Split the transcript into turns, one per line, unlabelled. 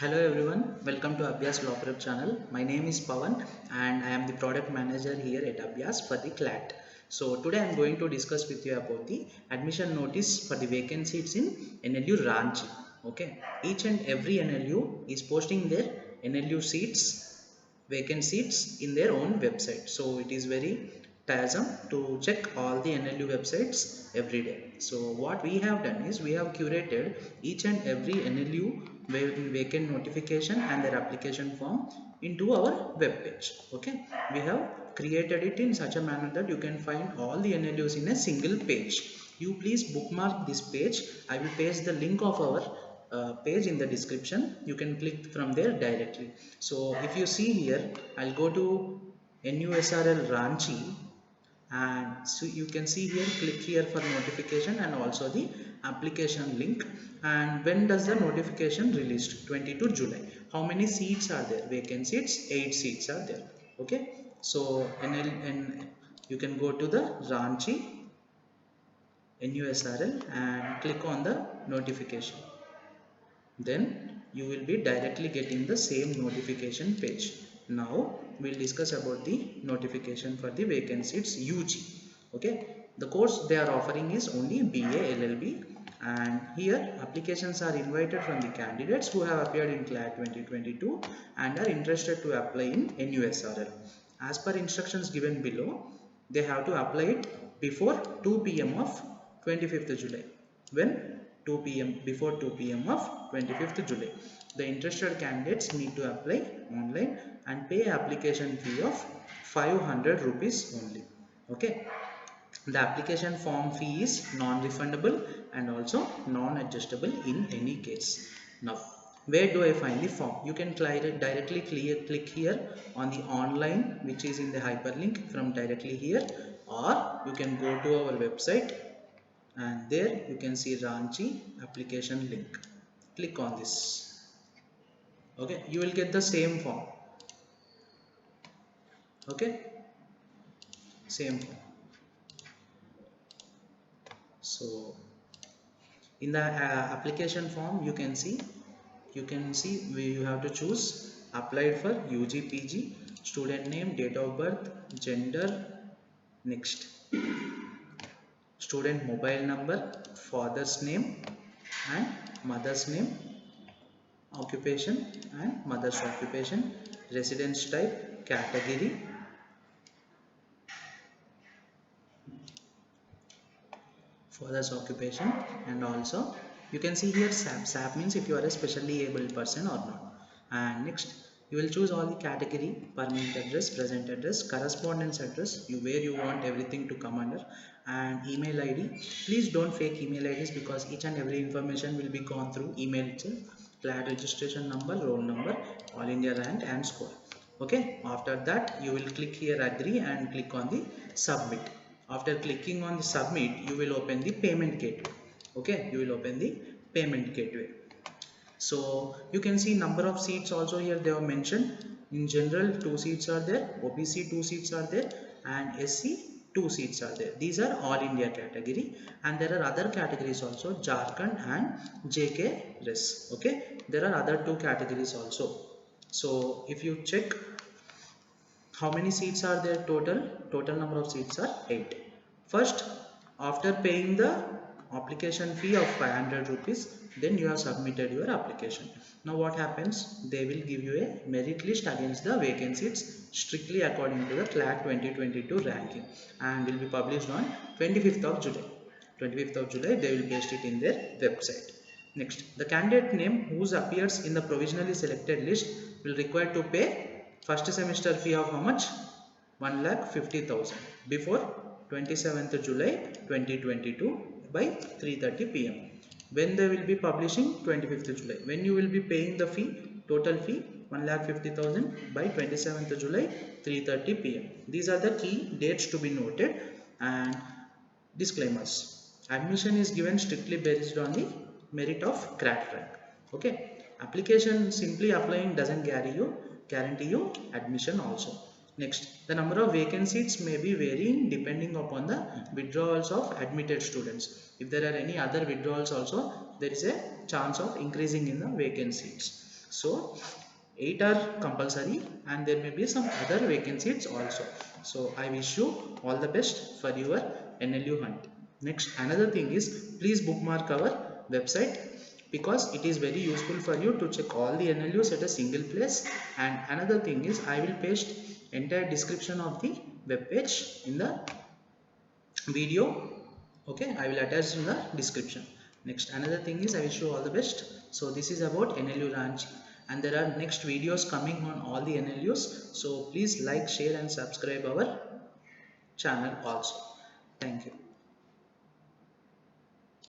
Hello everyone, welcome to Abhyas Law Prep channel. My name is Pawan and I am the product manager here at Abhyas for the CLAT. So today I am going to discuss with you about the admission notice for the vacant seats in NLU Ranchi. Okay, each and every NLU is posting their NLU seats, vacant seats in their own website. So it is very tiresome to check all the NLU websites every day. So what we have done is we have curated each and every NLU vacant notification and their application form into our web page. Okay, we have created it in such a manner that you can find all the NLUs in a single page. You please bookmark this page. I will paste the link of our page in the description. You can click from there directly. So if you see here, I'll go to NUSRL Ranchi, and so you can see here, click here for notification and also the application link. And when does the notification released? 22 July. How many seats are there? Vacant seats, 8 seats are there. Okay, so you can go to the Ranchi NUSRL and click on the notification. Then you will be directly getting the same notification page. Now we'll discuss about the notification for the vacant seats UG. Okay, the course they are offering is only BA LLB, and here applications are invited from the candidates who have appeared in CLAT 2022 and are interested to apply in NUSRL. As per instructions given below, they have to apply it before 2 p.m. of 25th July. When? 2 p.m. before 2 p.m. of 25th July. The interested candidates need to apply online and pay application fee of 500 rupees only. Okay. The application form fee is non-refundable and also non-adjustable in any case. Now, where do I find the form? You can directly click here on the online, which is in the hyperlink from directly here, or you can go to our website and there you can see Ranchi application link. Click on this. Okay, you will get the same form. Okay, same form. So in the application form you can see you have to choose applied for UG PG, student name, date of birth, gender, next student mobile number, father's name and mother's name, occupation and mother's occupation, residence type, category, father's occupation, and also you can see here SAP means if you are a specially able person or not. And next you will choose all the category, permanent address, present address, correspondence address, where you want everything to come under, and email ID. Please don't fake email IDs because each and every information will be gone through email itself. CLAT registration number, roll number, all India rank and score. Okay, after that you will click here agree and click on the submit. After clicking on the submit, you will open the payment gateway. Okay, you will open the payment gateway. So you can see number of seats also here they have mentioned. In general 2 seats are there, OBC 2 seats are there, and SC 2 seats are there. These are all India category, and there are other categories also, Jharkhand and JK Res. Okay, there are other 2 categories also. So if you check how many seats are there total number of seats are 8. First, after paying the application fee of 500 rupees, then you have submitted your application. Now what happens, they will give you a merit list against the vacant seats strictly according to the CLAT 2022 ranking, and will be published on 25th of July. 25th of July they will paste it in their website. Next, the candidate name whose appears in the provisionally selected list will require to pay first semester fee of how much? 1,50,000 before 27th July 2022 by 3:30 p.m. When they will be publishing? 25th July. When you will be paying the fee, total fee 1,50,000 by 27th July 3:30 p.m. These are the key dates to be noted. And disclaimers: admission is given strictly based on the merit of CLAT rank. Okay, application simply applying doesn't guarantee you admission also. Next, the number of vacant seats may be varying depending upon the withdrawals of admitted students. If there are any other withdrawals also, there is a chance of increasing in the vacant seats. So 8 are compulsory and there may be some other vacancies also. So I wish you all the best for your NLU hunt. Next, another thing is, please bookmark our website because it is very useful for you to check all the NLUs at a single place. And another thing is, I will paste entire description of the web page in the video. Okay, I will attach in the description. Next, another thing is, I wish you all the best. So this is about NLU Ranchi, and there are next videos coming on all the NLUs. So please like, share and subscribe our channel also. Thank you.